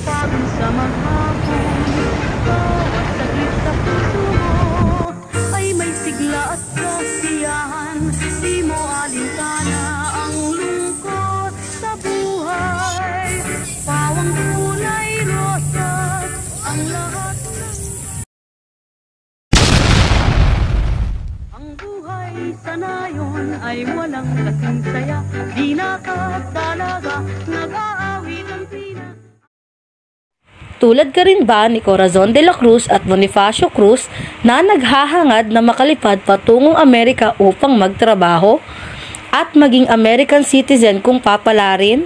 pagod sa maghapon, bawat saglit sa puso mo ay may sigla at kasiyahan. Di mo alintana ang lungkot sa buhay, pawang kulay rosas ang lahat ng... Ang buhay sa nayon ay walang kasing saya, di nakatalaga, nag-aawit ang pina. Tulad ka rin ba ni Corazon de la Cruz at Bonifacio Cruz na naghahangad na makalipad patungong Amerika upang magtrabaho at maging American citizen kung papalarin?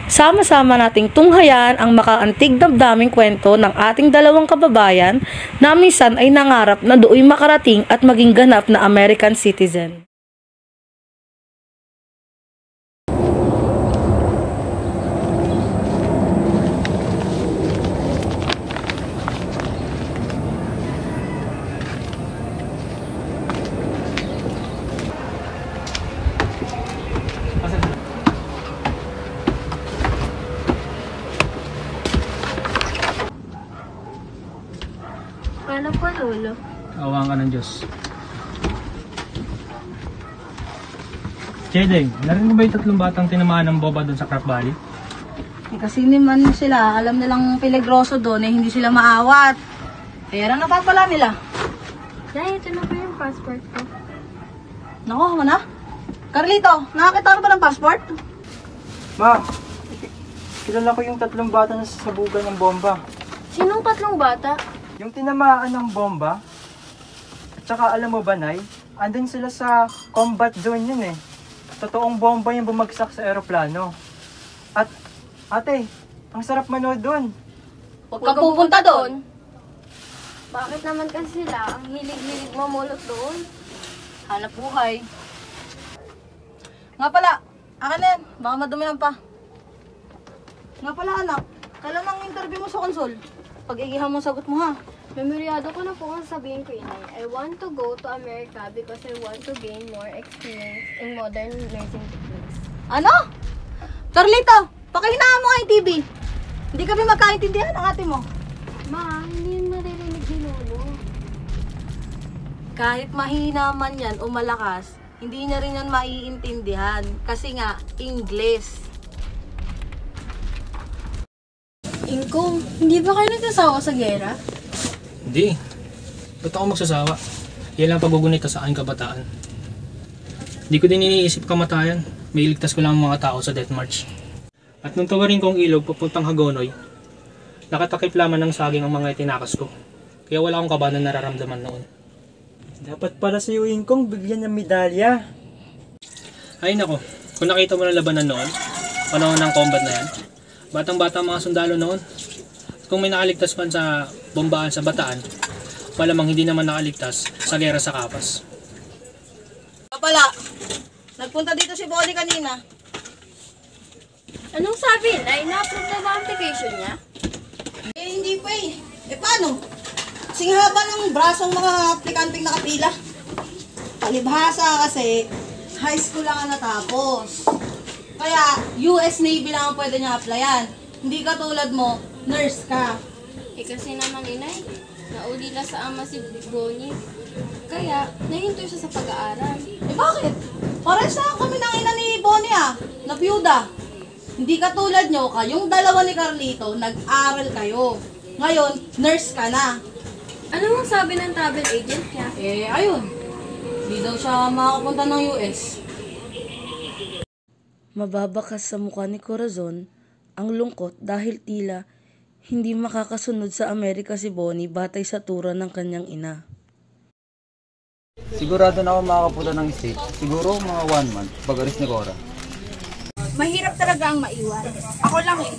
Sama-sama nating tunghayan ang makaantig damdaming kwento ng ating dalawang kababayan na minsan ay nangarap na dooy makarating at maging ganap na American citizen. Paano po, Lolo? Awang ka ng Diyos. Jedeng, narinig mo ba yung tatlong batang tinamaan ng bomba doon sa Crack Valley? Kasi naman sila, alam nilang peligroso doon eh, hindi sila maawat. Kaya lang napapala nila. Dahil ito na po yung passport ko. Nakuha mo na? Carlito, nakakita ka ba ng passport? Ma, kilala ko yung tatlong bata na sasabugan ng bomba. Sinong tatlong bata? Yung tinamaan ng bomba, at saka alam mo ba, Nay, andun sila sa combat zone yun eh. Totoong bomba yung bumagsak sa eroplano. At, ate, ang sarap manood dun. Huwag kang pupunta doon. Bakit naman kasi sila ang hilig-hilig mamulot doon? Hanap buhay. Nga pala, akin na yan. Baka madumihan pa. Nga pala anak, kailan ang interview mo sa konsol? Pag-igihan mo sagot mo ha. Memoryado ko na po kung sabihin ko, Inay. I want to go to America because I want to gain more experience in modern nursing techniques. Ano? Carlito, pakihinaan mo nga yung TV. Hindi kami magkaintindihan ng ate mo. Ma, hindi yun maririnig ni Lolo. Kahit mahina man yan o malakas, hindi niya rin yan maiintindihan. Kasi nga, English. Ingkong, hindi ba kayo nagsasawa sa gera? Hindi. Ba't ako magsasawa? Yan lang pagugunita sa aking kabataan. Hindi ko din iniisip kamatayan. May iligtas ko lang ang mga tao sa death march. At nung tawarin kong ilog papuntang Hagonoy, nakatakip lamang ng saging ang mga itinakas ko. Kaya wala akong kaba na nararamdaman noon. Dapat pala sa iyo, Ingkong, bigyan ng medalya. Ay nako, kung nakita mo ng labanan noon, panahon ng combat na yan, batang-bata mga sundalo noon. Kung may nakaligtas man sa bombaan sa Bataan, malamang hindi naman nakaligtas sa gera sa Kapas. Pala, nagpunta dito si Bonnie kanina. Anong sabi, Inay? Na-approve na ba application niya? Eh, hindi pa eh. Eh, paano? Kasing haba ng brasong mga aplikanteng nakapila. Palibhasa kasi, high school lang ang natapos. Kaya, US Navy lang ang pwede niya applyan. Hindi katulad mo, nurse ka. Eh kasi naman, Inay, nauli na sa ama si Bonnie. Kaya, nahinto siya sa pag-aaral. Eh, bakit? Pares na kami ng ina ni Bonnie na byuda. Hindi katulad nyo, kayong dalawa ni Carlito, nag-aral kayo. Ngayon, nurse ka na. Ano ang sabi ng travel agent niya? Eh, ayun. Hindi daw siya makapunta ng US. Mababakas sa mukha ni Corazon ang lungkot dahil tila hindi makakasunod sa Amerika si Bonnie batay sa tura ng kanyang ina. Sigurado na ako makakapunta ng state. Siguro mga 1 month pag-alis ni Cora. Mahirap talaga ang maiwan. Ako lang eh.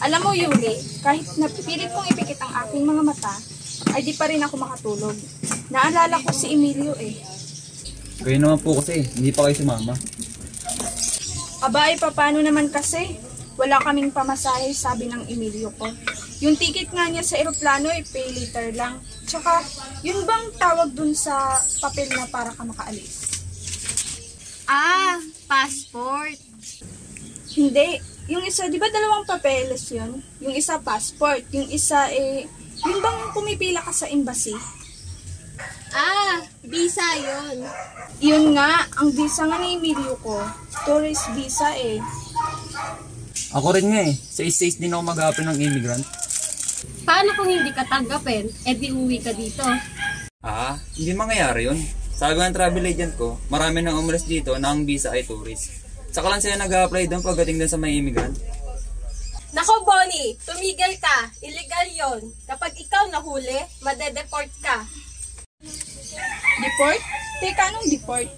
Alam mo, Yuli, kahit napipilit kong ipikit ang aking mga mata, ay di pa rin ako makatulog. Naalala ko si Emilio eh. Kayo naman po kasi, hindi pa kayo si Mama. Aba, paano naman kasi? Wala kaming pamasahe, sabi ng Emilio ko. Yung ticket nga niya sa eroplano ay pay later lang. Tsaka, yun bang tawag dun sa papel na para ka makaalis? Ah, passport. Hindi. Yung isa, di ba dalawang papeles yun? Yung isa passport, yung isa yun bang pumipila ka sa embassy? Visa yun. Yun nga, ang visa nga ni Emilio ko, tourist visa Ako rin nga Sa States din ako mag-apply ng immigrant. Paano kung hindi ka tanggapin? Di uwi ka dito. Hindi mangyayari yun. Sabi ng travel agent ko, marami nang umalis dito na ang visa ay tourist. Saka lang sila nag-apply doon pagdating doon sa may immigrant. Nako, Bonnie! Tumigil ka! Illegal yon. Kapag ikaw nahuli, madedeport ka. Deport? Teka, anong deport?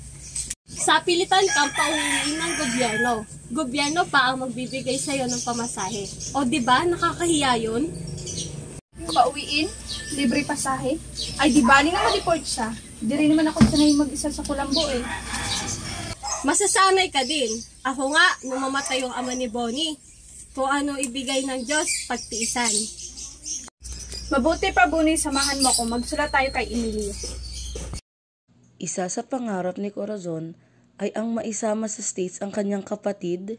Sa pilitan ka, pauwiin ng gobyerno. Gobyerno pa ang magbibigay sa'yo ng pamasahe. O diba, nakakahiya yun? Pauwiin? Libre pasahe? Ay, di bali na ma-deport siya. Di rin naman ako sanay mag-isa sa Kulambo Masasanay ka din. Ako nga, nung mamatay yung ama ni Bonnie, kung ano ibigay ng Diyos, pagtiisan. Mabuti pa, Bonnie, samahan mo ako. Magsulat tayo kay Emilio. Isa sa pangarap ni Corazon ay ang maisama sa States ang kanyang kapatid,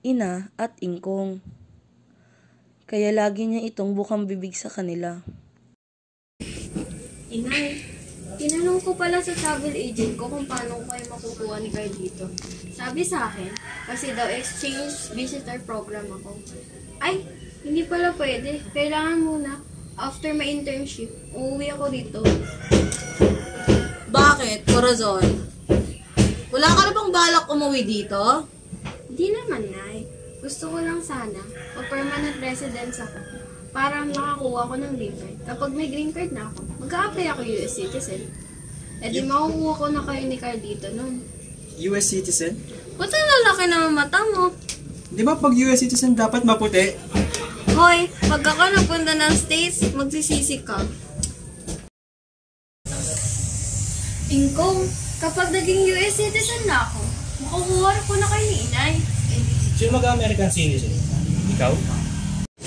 ina at ingkong. Kaya lagi niya itong bukang bibig sa kanila. Inay, tinanong ko pala sa travel agent ko kung paano ko kayo makukuha ni Carl dito. Sabi sa akin, kasi daw exchange visitor program ako. Ay, hindi pala pwede. Kailangan muna, after my internship, uuwi ako dito. Bakit, Corazon? Wala ka na bang balak umuwi dito? Di naman, Nay. Gusto ko lang sana, permanent residence ako, para makakuha ko ng green card. Kapag may green card na ako, mag-a-apply ako US citizen. Di makukuha ko na kayo ni Carl dito nun. US citizen? Ba't ang lalaki naman mata mo? Di ba pag US citizen dapat maputi? Hoy, pagka ka napunta ng States, magsisisi ka. Ingkong, kapag naging US citizen na ako, makukuha ko na kayo ni Inay. Sino mag-American citizen? Ikaw?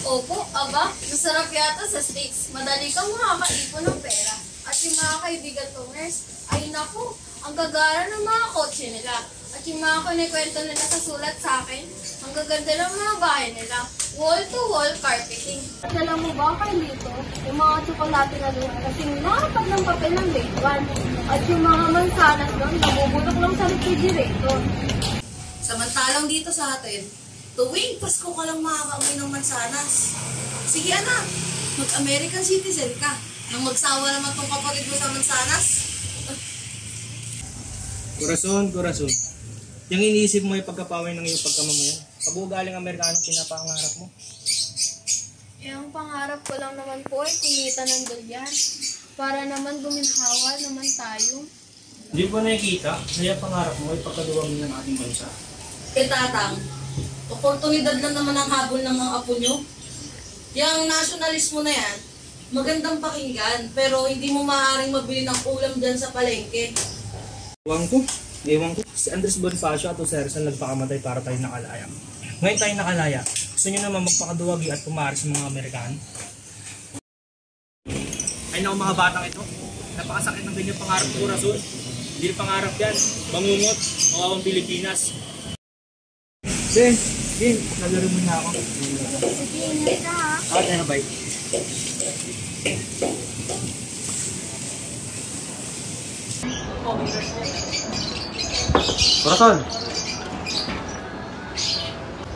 Opo, aba, masarap yata sa States. Madali kang makakaipon ng pera. At yung mga kaibigan kong nurse, ay naku, ang gagara ng mga kotse nila. At yung mga kunikwento nila sa sulat sa akin, ang gaganda ng mga bahay nila. Wall-to-wall carpeting. At alam mo ba, Carlito, yung mga tsokolate na doon, kasing nakapag ng papel ng grade 1. At yung mga mansanas doon, nabubulok lang sa refrigerator. Samantalang dito sa atin, tuwing Pasko ka lang makakauwi ng mansanas. Sige anak, mag-American citizen ka. Nang magsawa naman tong kapatid mo sa mansanas. Corazon. Yung iniisip mo yung pagkapaway ng iyong pagkamamayan. Pag-uugaling Amerikanong pinapangarap mo. Ang pangarap ko lang naman po ay kumita ng dolyan. Para naman guminhawa naman tayo. Hindi ko nakikita na yung pangarap mo ay pagkaluwang ng ating bansa. Tatang, oportunidad lang naman ang habol ng mga apo nyo. Yung nationalismo na yan, magandang pakinggan, pero hindi mo maaaring mabili ng ulam dyan sa palengke. Ewan ko. Si Andres Bonifacio at Sersan nagpakamatay para tayo nakalaya. Ngayon tayo nakalaya. Gusto nyo naman magpakaduwagi at pumaris sa mga Amerikano? Ay naku mga batang ito. Napakasakit ng ganyan pangarap ko, Corazon. Hindi na pangarap yan. Bangungot, mawawang Pilipinas. Din, nalaro mo na ako. Sige, ingat ka ha. Tayo na, bye. Corazon!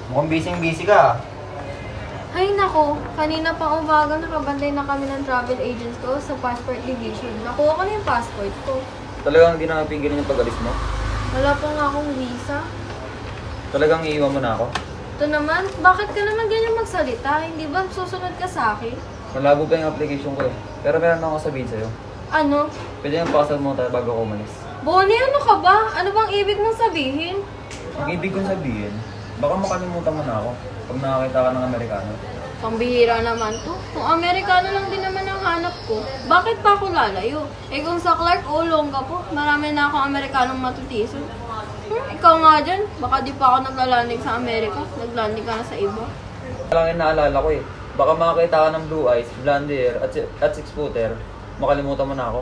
Mukhang busy ka. Ay nako, kanina pang umaga nakabantay na kami ng travel agents ko sa passport division. Nakuha ko na yung passport ko. Talagang hindi na napinggan yung pag-alis mo? Wala pa nga akong visa. Talagang iiwan mo na ako? Ito naman, bakit ka naman ganyan magsalita? Hindi ba susunod ka sa akin? Malabo pa yung application ko Pero meron ako sabihin sa'yo. Ano? Pwede yung pakasal mo tayo bago ako umalis. Bonnie, ano ka ba? Ano bang ibig mong sabihin? Ang ibig kong sabihin, baka makalimutan mo na ako pag nakakita ka ng Amerikano. Pambihira naman to. Kung Amerikano lang din naman ang hanap ko, bakit pa ako lalayo? Kung sa Clark o Longga po, marami na akong Amerikanong matutiso. Ikaw nga dyan, baka di pa ako naglalanding sa Amerika, naglanding ka na sa iba. Lang yung naalala ko baka makakita ka ng blue eyes, blonde hair, at six-footer, makalimutan mo na ako.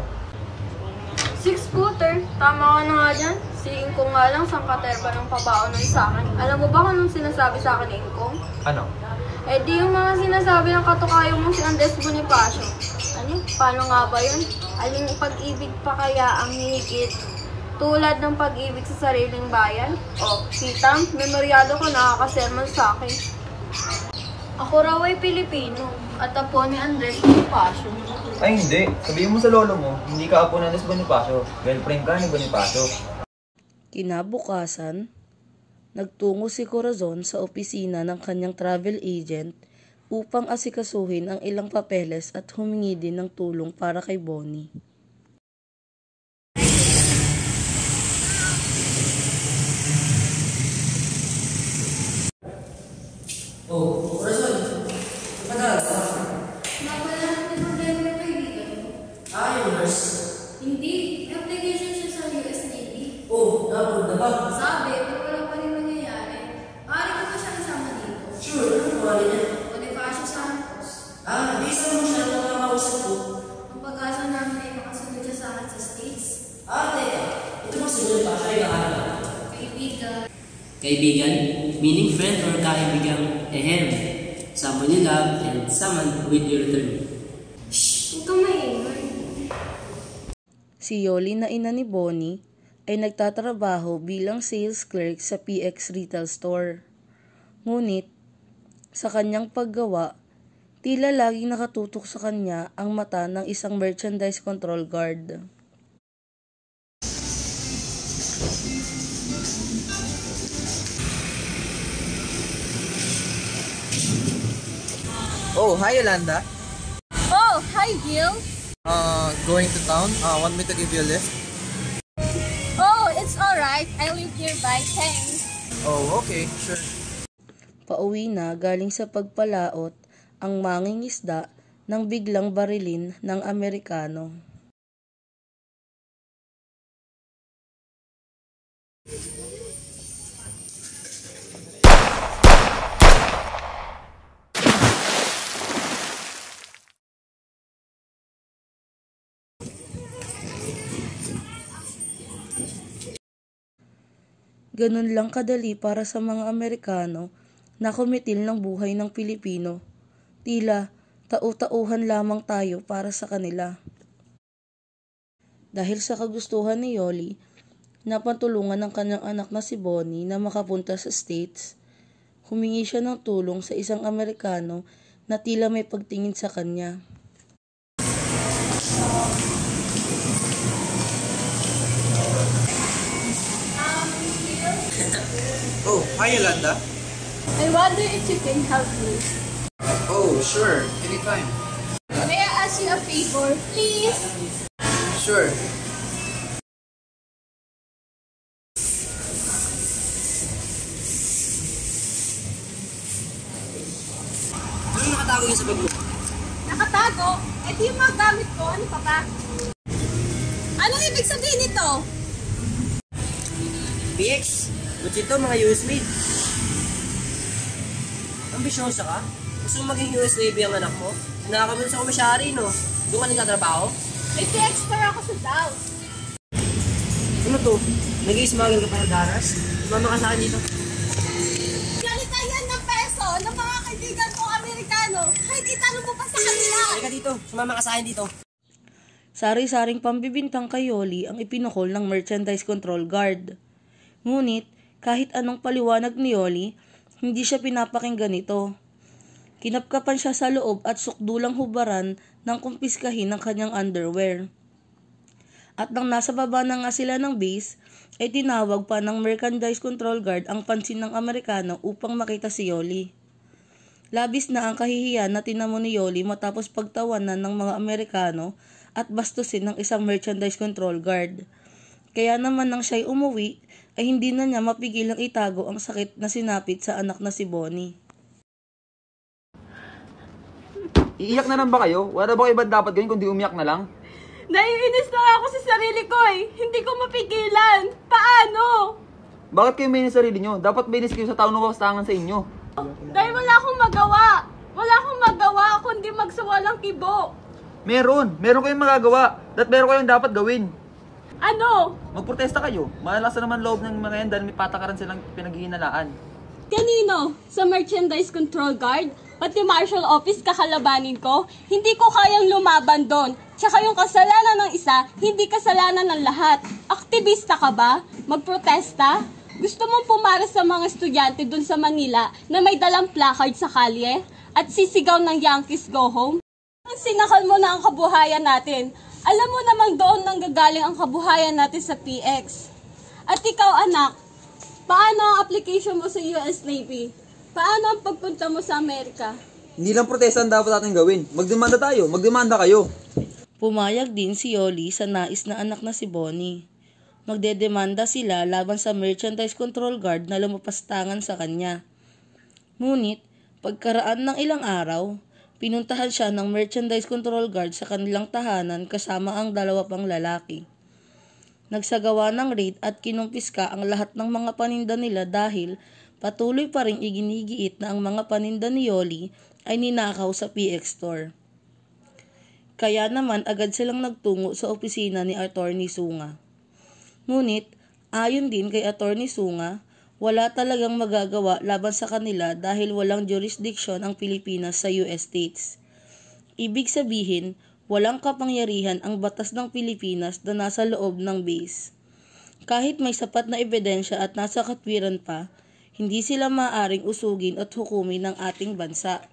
6-footer, tama ka na nga dyan. Si Ingkong nga lang, sangkaterba ng pabaon nun sa akin. Alam mo ba kung anong sinasabi sa akin ni Ingkong? Ano? Eh di yung mga sinasabi ng katukayo mong si Andres Bonifacio. Ano? Paano nga ba yun? Aling pag-ibig pa kaya ang higit tulad ng pag-ibig sa sariling bayan? O, kita, memoryado ko nakakasermon sa akin. Ako raw ay Pilipino at apo ni Andres Bonifacio. Ay hindi, sabihin mo sa lolo mo, hindi ka apo ng Andres Bonifacio, girlfriend ka ni Bonifacio. Kinabukasan, nagtungo si Corazon sa opisina ng kanyang travel agent upang asikasuhin ang ilang papeles at humingi din ng tulong para kay Bonnie. Oh, Corazon. Madalas ka. Mapala natin ang problema ng kaibigan mo. Yung nurse. Hindi, application siya sa US Navy. Oh, na-approve na ba? Sabi, pero wala pa rin mangyayari. Maaari ko pa siya kasama dito. Sure, ano pangalan niya? Bonifacio Santos. Di isa mo siya na nakakausap ko. Ang pag-asa namin ay makasunod siya sa akin sa States. Teka. Ito ba si Bonifacio ay kaharap? Kaibigan. Kaibigan? Meaning friend or kaibigang someone you love and someone with you return. Huwag kang maingay. Si Yoli na ina ni Bonnie ay nagtatrabaho bilang sales clerk sa PX Retail Store. Ngunit, sa kanyang paggawa, tila laging nakatutok sa kanya ang mata ng isang merchandise control guard. Oh, hi Yolanda. Oh, hi Gil. Going to town? Want me to give you a lift? Oh, it's alright. I live nearby. Thanks. Oh, okay, sure. Pauwi na galing sa pagpalaot ang mangingisda nang biglang barilin ng Amerikano. Ganun lang kadali para sa mga Amerikano na kumitil ng buhay ng Pilipino. Tila, tau-tauhan lamang tayo para sa kanila. Dahil sa kagustuhan ni Yoli, napatulungan ng kanyang anak na si Bonnie na makapunta sa States. Humingi siya ng tulong sa isang Amerikano na tila may pagtingin sa kanya. Oh, hi Yolanda. I wonder if you can help me. Oh, sure. Anytime. May I ask you a favor, please? Sure. Ano nakatago yun sa bag mo? Nakatago? Ito yung mga gamit ko. Ano pa ba? Anong ibig sabihin nito? PX, what's ito mga US made? Ambisyosa ka? Gusto mo maging US Navy ang anak mo? Nakakamun sa komisyari, no? Doon ka nagtatrabaho? May texter ako sa Dallas. Ano to? Nag-i-smuggle ka para daras? Mama ka sa akin dito. Ganita yan ng peso ng mga kaibigan kong Amerikano. Kahit itanong mo pa sa kanila. Halika dito, sumama ka sa akin dito. Sari-saring pambibintang kay Yoli ang ipinukol ng merchandise control guard. Ngunit, kahit anong paliwanag ni Yoli, hindi siya pinapakinggan ito. Kinapkapan siya sa loob at sukdulang hubaran ng kumpiskahin ng kanyang underwear. At nang nasa baba na nga sila ng base, ay tinawag pa ng merchandise control guard ang pansin ng Amerikano upang makita si Yoli. Labis na ang kahihiyan na tinamo ni Yoli matapos pagtawanan ng mga Amerikano at bastusin ng isang merchandise control guard. Kaya naman nang siya'y umuwi, ay hindi na niya mapigilang itago ang sakit na sinapit sa anak na si Bonnie. Iiyak na lang ba kayo? Wala na ba kayo ibang dapat gawin kundi umiyak na lang? Naiinis na ako sa sarili ko eh. Hindi ko mapigilan. Paano? Bakit kayo may sa sarili nyo? Dapat may kayo sa tao na wakastangan sa inyo. Dahil wala akong magawa. Wala akong magawa kundi magsawalang kibo. Meron kayong magagawa. At meron kayong dapat gawin. Ano? Magprotesta kayo. Malakas naman loob ng mga yan dahil may patakaran silang pinaghihinalaan. Kanino? Sa Merchandise Control Guard? Pati Marshal Office kakalabanin ko? Hindi ko kayang lumaban doon. Tsaka yung kasalanan ng isa, hindi kasalanan ng lahat. Aktivista ka ba? Magprotesta? Gusto mong pumaras sa mga estudyante doon sa Manila na may dalang placard sa kalye? At sisigaw ng Yankees go home? Ang sinakal mo na ang kabuhayan natin. Alam mo namang doon nanggagaling ang kabuhayan natin sa PX. At ikaw anak, paano ang application mo sa US Navy? Paano ang pagpunta mo sa Amerika? Hindi lang protesta ang dapat natin gawin. Magdemanda tayo. Magdemanda kayo. Pumayag din si Yoli sa nais na anak na si Bonnie. Magdedemanda sila laban sa Merchandise Control Guard na lumapastangan sa kanya. Ngunit, pagkaraan ng ilang araw, pinuntahan siya ng Merchandise Control Guard sa kanilang tahanan kasama ang 2 pang lalaki. Nagsagawa ng raid at kinumpiska ang lahat ng mga paninda nila dahil patuloy pa rin iginigiit na ang mga paninda ni Yoli ay ninakaw sa PX store. Kaya naman agad silang nagtungo sa opisina ni Attorney Sunga. Ngunit, ayon din kay Attorney Sunga, wala talagang magagawa laban sa kanila dahil walang jurisdiction ang Pilipinas sa US states. Ibig sabihin, walang kapangyarihan ang batas ng Pilipinas na nasa loob ng base. Kahit may sapat na ebidensya at nasa katwiran pa, hindi sila maaaring usugin at hukumin ng ating bansa.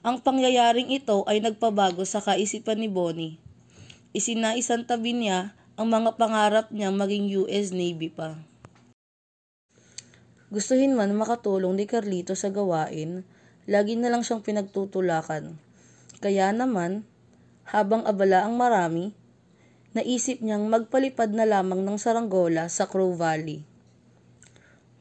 Ang pangyayaring ito ay nagpabago sa kaisipan ni Bonnie. Isinaisan tabi niya ang mga pangarap niyang maging US Navy pa. Gustuhin man makatulong ni Carlito sa gawain, lagi na lang siyang pinagtutulakan. Kaya naman, habang abala ang marami, naisip niyang magpalipad na lamang ng saranggola sa Crow Valley.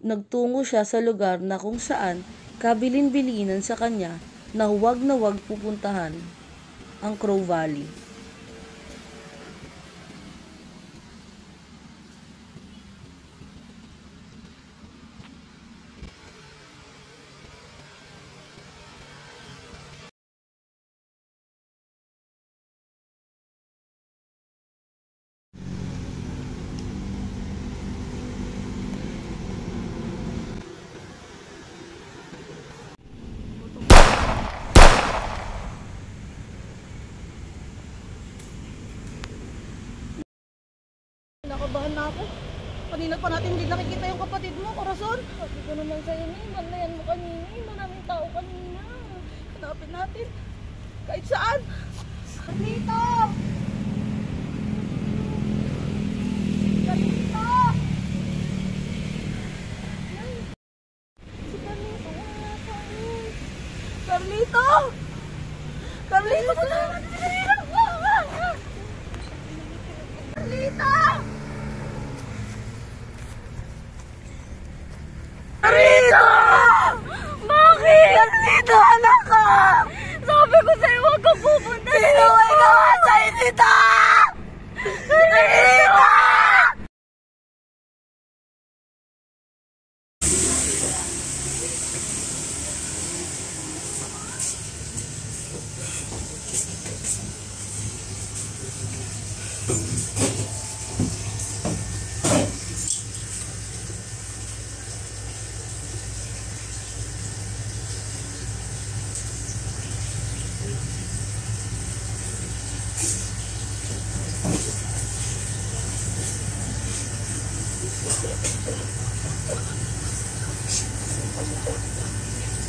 Nagtungo siya sa lugar na kung saan kabilin-bilinan sa kanya na huwag pupuntahan ang Crow Valley. Nakabahan na ako. Kanina pa natin hindi nakikita yung kapatid mo, Corazon. Sabi ko naman sa'yo, banlayan mo kanina. Maraming tao kanina. Hanapin natin. Kahit saan. Dito! Dito! Si Carlito, wala tayo. Carlito! Carlito! Carlito! Carlito! Bakit? Carlito, anak ka! Sabi ko sa'yo, huwag ka pupunta. Sino ay gawa sa'yo nito? Carlito!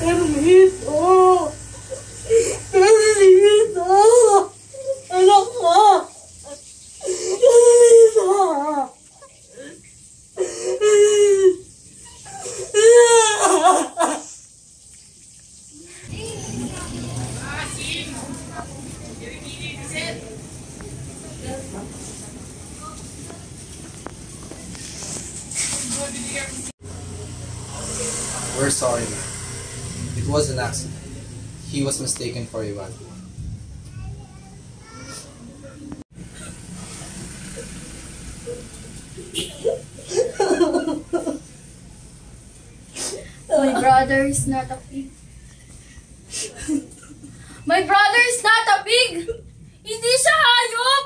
Carlito! Carlito! Anak ko! Carlito! We're sorry, ma'am. It was an accident. He was mistaken for Ivan. My brother is not a pig. My brother is not a pig! Hindi siya hayop!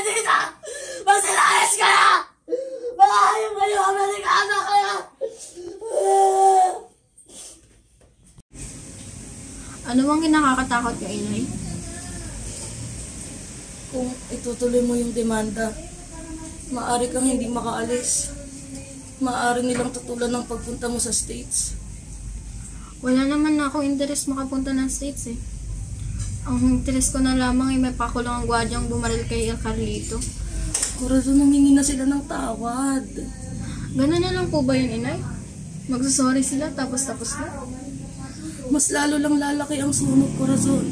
dito! Magsilayas ka na! Mahayang kayo, Amerikana kaya! Ano bang kinakakatakot ka, inay? Kung itutuloy mo yung demanda, maaari kang hindi makaalis. Maaari nilang tutulan ng pagpunta mo sa States. Wala naman na akong interest makapunta ng States eh. Ang interest ko na lamang ay may pakulong ang gwadyang bumaril kay El Carlito. Corazon, humingi na sila ng tawad. Ganun na lang po ba yun, inay? Magsasorry sila tapos na? Mas lalo lang lalaki ang sunog, Corazon.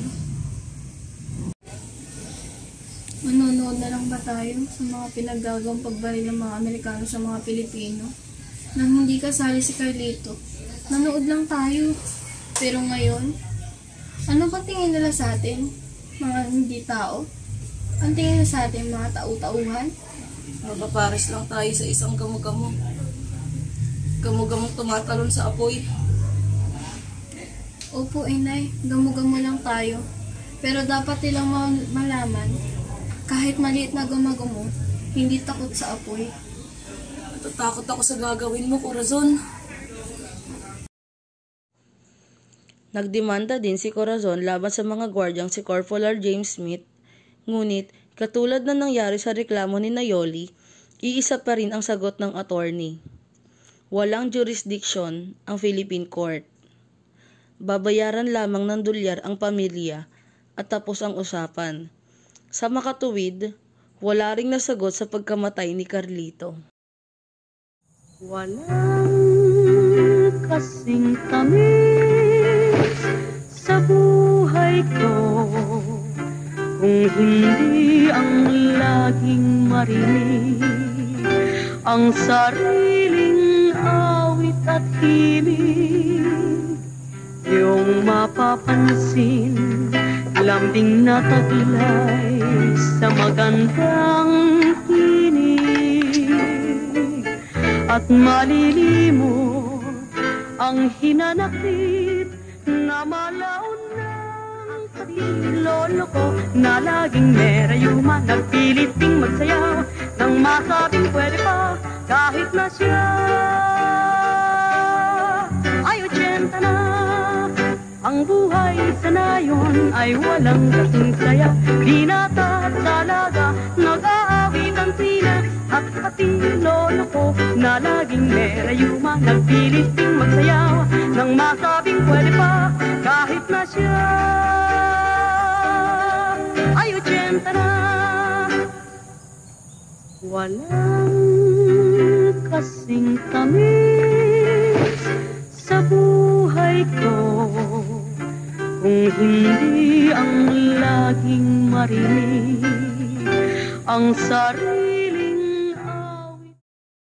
Manonood na lang ba tayo sa mga pinaggagawang pagbaril ng mga Amerikano sa mga Pilipino? Nang hindi kasali si Carlito, nanood lang tayo. Pero ngayon, ano ba tingin nila sa atin? Mga hindi tao? Ang tingin nila sa atin, mga tau-tauhan? Mapapares lang tayo sa isang gamo-gamo. Gamo-gamong tumatalon sa apoy. Opo, inay. Gamo-gamo lang tayo. Pero dapat nilang malaman, kahit maliit na gamo-gamo, hindi takot sa apoy. Natatakot ako sa gagawin mo, Corazon. Nagdemanda din si Corazon laban sa mga gwardyang si Corporal James Smith. Ngunit, katulad na nangyari sa reklamo ni Nayoli, iisa pa rin ang sagot ng attorney. Walang jurisdiction ang Philippine Court. Babayaran lamang ng dolyar ang pamilya at tapos ang usapan. Sa makatuwid, wala ring nasagot sa pagkamatay ni Carlito. Walang kasing tamis sa buhay ko kung hindi ang laging marinig ang sariling awit at himig. Yung mapapansin, lambing na taglay sa magandang tinig. At malilimot ang hinanakit na malaon ng katilolo ko na laging merayuma, nagpilit ding magsayaw nang masabing pwede pa kahit na siya ay 80 na. Ang buhay sa nayon ay walang kasing saya, binata at dalaga, nag-aawit ang tina at pati lolo ko na laging merayuma, nagpilit ding magsayaw nang masabing pwede pa kahit na siya ay 80 na. Walang kasing tamis sa buhay ko kung hindi ang laging marinig ang sarili